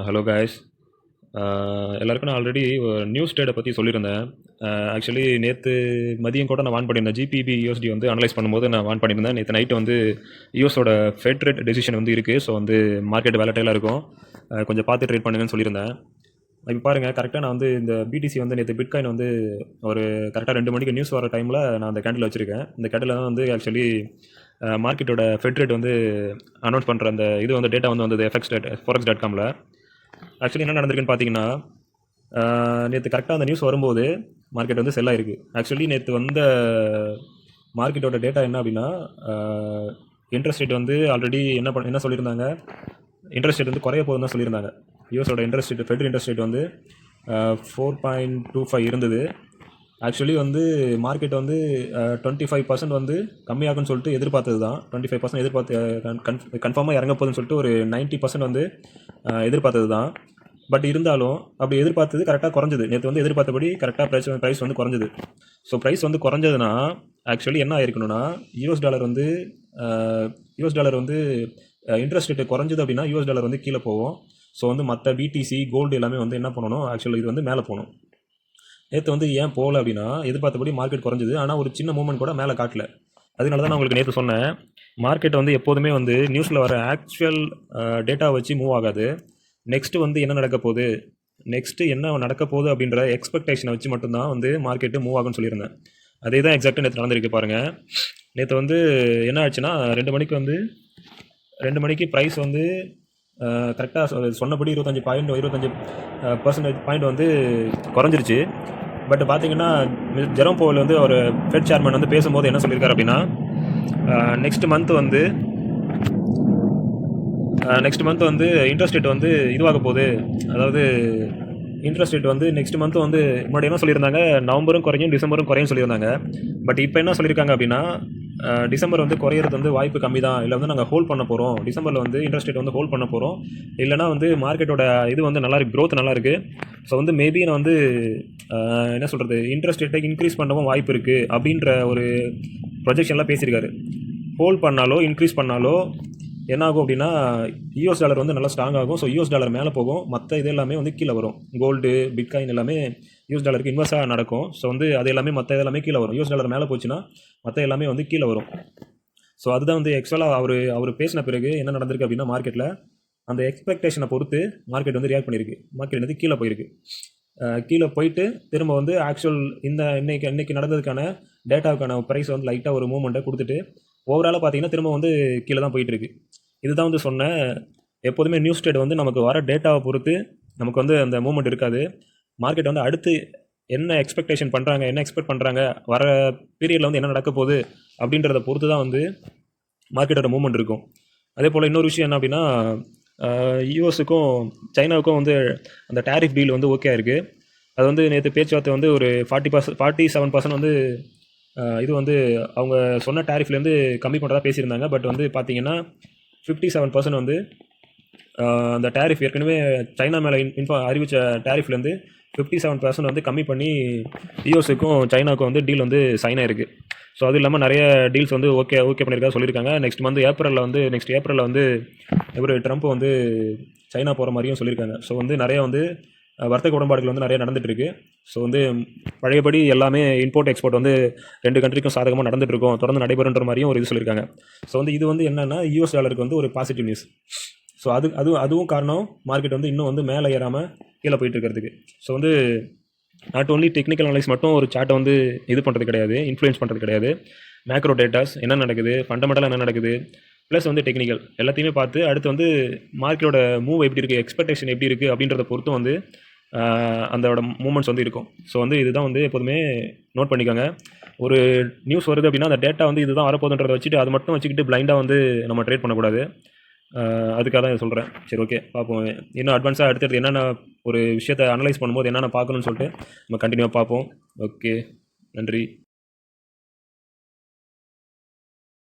Hello guys. எல்லாருக்கும் நான் already news ட்ரேடை பற்றி சொல்லியிருந்தேன். ஆக்சுவலி நேற்று மதியம் கூட நான் வான் பண்ணியிருந்தேன். ஜிபிபி யூஎஸ்டி வந்து அனலைஸ் பண்ணும்போது நான் வான் பண்ணியிருந்தேன். நேற்று நைட்டு வந்து யூஎஸோட ஃபெட் ரேட் டெசிஷன் வந்து இருக்குது. ஸோ வந்து மார்க்கெட் வேலட்டைலாக இருக்கும். கொஞ்சம் பார்த்து ட்ரேட் பண்ணுங்கன்னு சொல்லியிருந்தேன். இப்போ பாருங்கள், கரெக்டாக நான் வந்து இந்த பிடிசி வந்து நேற்று பிட்காயின் வந்து ஒரு கரெக்டாக 2 மணிக்கு நியூஸ் வர டைமில் நான் அந்த கேண்டில் வச்சுருக்கேன். இந்த கேண்டில் தான் வந்து ஆக்சுவலி மார்க்கெட்டோட ஃபெட் ரேட் வந்து அனௌன்ஸ் பண்ணுற அந்த இது வந்து டேட்டா வந்து வந்தது forex.comல. ஆக்சுவலி என்ன நடந்திருக்குன்னு பார்த்தீங்கன்னா, நேற்று கரெக்டாக அந்த நியூஸ் வரும்போது மார்க்கெட் வந்து செல் ஆயிருக்கு. ஆக்சுவலி நேற்று வந்த மார்க்கெட்டோட டேட்டா என்ன அப்படின்னா, இன்ட்ரெஸ்ட் ரேட் வந்து ஆல்ரெடி என்ன சொல்லியிருந்தாங்க, இன்ட்ரெஸ்ட் ரேட் வந்து குறைய போகுதுன்னு தான் சொல்லியிருந்தாங்க. யூஎஸோட interest rate, federal interest rate வந்து 4.25 இருந்தது. ஆக்சுவலி வந்து மார்க்கெட் வந்து 25% வந்து கம்மியாகும்னு சொல்லிட்டு எதிர்பார்த்தது தான். 25% எதிர்பார்த்து கன்ஃபார்மாக இறங்க போகுதுன்னு சொல்லிட்டு ஒரு 90% வந்து எதிர்பார்த்தது தான். பட் இருந்தாலும் அப்படி எதிர்பார்த்தது கரெக்டாக குறைஞ்சது. நேற்று வந்து எதிர்பார்த்தபடி கரெக்டாக ப்ரைஸ் வந்து குறைஞ்சது. ஸோ ப்ரைஸ் வந்து குறைஞ்சதுன்னா ஆக்சுவலி என்ன ஆயிருக்கணும்னா, யூஎஸ் டாலர் வந்து இன்ட்ரெஸ்ட் ரேட்டு குறைஞ்சது அப்படின்னா யூஎஸ் டாலர் வந்து கீழே போகும். ஸோ வந்து மற்ற பிடிசி கோல்டு எல்லாமே வந்து என்ன பண்ணணும், ஆக்சுவலி இது வந்து மேலே போகணும். நேற்று வந்து ஏன் போகல அப்படின்னா, எதிர்பார்த்தபடி மார்க்கெட் குறைஞ்சது. ஆனால் ஒரு சின்ன மூவ்மெண்ட் கூட மேலே காட்டல. அதனால தான் நான் உங்களுக்கு நேற்று சொன்னேன், மார்க்கெட் வந்து எப்போதுமே வந்து நியூஸில் வர ஆக்சுவல் டேட்டா வச்சு மூவ் ஆகாது. நெக்ஸ்ட்டு வந்து என்ன நடக்க போகுது, நெக்ஸ்ட்டு என்ன நடக்க போகுது அப்படின்ற எக்ஸ்பெக்டேஷனை வச்சு மட்டும்தான் வந்து மார்க்கெட்டு மூவ் ஆகும்னு சொல்லியிருந்தேன். அதே தான் எக்ஸாக்டாக நேற்று நடந்திருக்கு பாருங்கள். நேற்று வந்து என்ன ஆச்சுன்னா, 2 மணிக்கு ப்ரைஸ் வந்து கரெக்டாக சொன்னபடி 25% பாயிண்ட் வந்து குறைஞ்சிருச்சு. பட் பார்த்தீங்கன்னா, ஜெரோம் பவல் வந்து ஒரு ஃபெட் சேர்மன் வந்து பேசும்போது என்ன சொல்லியிருக்காரு அப்படின்னா, நெக்ஸ்ட் மந்த் வந்து இன்ட்ரெஸ்ட் ரேட் வந்து இதுவாக போகுது. அதாவது இன்ட்ரெஸ்ட் ரேட் வந்து நெக்ஸ்ட் மந்த் வந்து முன்னாடி என்ன சொல்லியிருந்தாங்க, நவம்பரும் குறையும் டிசம்பரும் குறையும் சொல்லியிருந்தாங்க. பட் இப்போ என்ன சொல்லியிருக்காங்க அப்படின்னா, டிசம்பர் வந்து குறையிறது வந்து வாய்ப்பு கம்மி தான். இல்லை வந்து நாங்கள் ஹோல்ட் பண்ண போகிறோம், டிசம்பரில் வந்து இன்ட்ரெஸ்ட் ரேட் வந்து ஹோல்ட் பண்ண போகிறோம். இல்லைனா வந்து மார்க்கெட்டோட இது வந்து நல்லா இருக்குது, க்ரோத் நல்லா இருக்குது. ஸோ வந்து மேபி நான் வந்து என்ன சொல்கிறது, இன்ட்ரெஸ்ட் ரேட்டை இன்க்ரீஸ் பண்ணவும் வாய்ப்பு இருக்குது அப்படின்ற ஒரு ப்ரொஜெக்ஷன்லாம் பேசியிருக்காரு. ஹோல்ட் பண்ணாலோ இன்க்ரீஸ் பண்ணாலோ என்ன ஆகும் அப்படின்னா, யூஎஸ் டாலர் வந்து நல்லா ஸ்ட்ராங் ஆகும். ஸோ யூஎஸ் டாலர் மேலே போகும், மற்ற இது எல்லாமே வந்து கீழே வரும். கோல்டு, பிட்காயின் எல்லாமே யூஎஸ் டாலருக்கு இன்வெஸ்டாக நடக்கும். ஸோ வந்து அது எல்லாமே மற்ற இதெல்லாமே கீழே வரும். யூஎஸ் டாலர் மேலே போச்சுன்னா மற்ற எல்லாமே வந்து கீழே வரும். ஸோ அதுதான் வந்து ஆக்சுவலாக அவர் பேசின பிறகு என்ன நடந்திருக்கு அப்படின்னா, மார்க்கெட்டில் அந்த எக்ஸ்பெக்டேஷனை பொறுத்து மார்க்கெட் வந்து ரியாக்ட் பண்ணியிருக்கு. மார்க்கெட் வந்து கீழே போயிருக்கு. கீழே போயிட்டு திரும்ப வந்து ஆக்சுவல் இன்னைக்கு நடந்ததுக்கான டேட்டாவுக்கான ப்ரைஸ் வந்து லைட்டாக ஒரு மூவ்மெண்ட்டை கொடுத்துட்டு ஓவராலாக பார்த்தீங்கன்னா திரும்ப வந்து கீழே தான் போயிட்டுருக்கு. இதுதான் வந்து சொன்னேன், எப்போதுமே நியூஸ் ட்ரேட் வந்து நமக்கு வர டேட்டாவை பொறுத்து நமக்கு வந்து அந்த மூவ்மெண்ட் இருக்காது. மார்க்கெட் வந்து அடுத்து என்ன எக்ஸ்பெக்ட் பண்ணுறாங்க, வர பீரியடில் வந்து என்ன நடக்க போகுது அப்படின்றத பொறுத்து தான் வந்து மார்க்கெட்டோட மூவ்மெண்ட் இருக்கும். அதே போல் இன்னொரு விஷயம் என்ன அப்படின்னா, யூஎஸுக்கும் சைனாவுக்கும் வந்து அந்த டேரிஃப் டீல் வந்து ஓகே இருக்குது. அது வந்து நேற்று பேச்சுவார்த்தை வந்து ஒரு 47% வந்து இது வந்து அவங்க சொன்ன டேரிஃப்லேருந்து கம்மி பண்ணுறதா பேசியிருந்தாங்க. பட் வந்து பார்த்தீங்கன்னா 57% வந்து அந்த டேரிஃப் ஏற்கனவே சைனா மேலே அறிவித்த டேரிஃப்லேருந்து 57% வந்து கம்மி பண்ணி யூஎஸுக்கும் சைனாவுக்கும் வந்து டீல் வந்து சைன் ஆயிருக்கு. ஸோ அது இல்லாமல் நிறைய டீல்ஸ் வந்து ஓகே பண்ணியிருக்கா சொல்லியிருக்காங்க. நெக்ஸ்ட் ஏப்ரலில் வந்து இவர் ட்ரம்ப் வந்து சைனா போகிற மாதிரியும் சொல்லியிருக்காங்க. ஸோ வந்து நிறைய வந்து வர்த்தக உடன்பாடுகள் வந்து நிறைய நடந்துகிட்ருக்கு. ஸோ வந்து பழையபடி எல்லாமே இம்போர்ட் எக்ஸ்போர்ட் வந்து 2 கண்ட்ரிக்கும் சாதகமாக நடந்துகிட்ருக்கோம், தொடர்ந்து நடைபெறுன்ற மாதிரியும் ஒரு இது சொல்லியிருக்காங்க. ஸோ வந்து இது வந்து என்னென்னா யூஎஸ் டாலருக்கு வந்து ஒரு பாசிட்டிவ் நியூஸ். ஸோ அதுவும் காரணம் மார்க்கெட் வந்து இன்னும் வந்து மேலே ஏறாமல் கீழே போயிட்டு இருக்கிறதுக்கு. ஸோ வந்து நாட் ஓன்லி டெக்னிக்கல் அனலைஸ் மட்டும் ஒரு சார்ட்டை வந்து இது பண்ணுறது கிடையாது, இன்ஃப்ளூயன்ஸ் பண்ணுறது கிடையாது. மேக்ரோ டேட்டாஸ் என்ன நடக்குது, ஃபண்டமெண்டலாக என்ன நடக்குது, ப்ளஸ் வந்து டெக்னிக்கல் எல்லாத்தையுமே பார்த்து அடுத்து வந்து மார்க்கெட்டோட மூவ் எப்படி இருக்குது, எக்ஸ்பெக்டேஷன் எப்படி இருக்குது அப்படின்றத பொறுத்தும் வந்து அதோட மூமெண்ட்ஸ் வந்து இருக்கும். ஸோ வந்து இதுதான் வந்து எப்போதுமே நோட் பண்ணிக்கோங்க. ஒரு நியூஸ் வருது அப்படின்னா அந்த டேட்டா வந்து இதுதான் வரப்போகுதுன்றதை வச்சுட்டு அது மட்டும் வச்சுக்கிட்டு பிளைண்டாக வந்து நம்ம ட்ரேட் பண்ணக்கூடாது. அதுக்காக தான் சொல்கிறேன். சரி, ஓகே, பார்ப்போம். இன்னும் அட்வான்ஸாக அடுத்தடுத்து என்னென்ன ஒரு விஷயத்தை அனலைஸ் பண்ணும்போது என்னென்ன பார்க்கணும்னு சொல்லிட்டு நம்ம கண்டினியூவாக பார்ப்போம். ஓகே, நன்றி.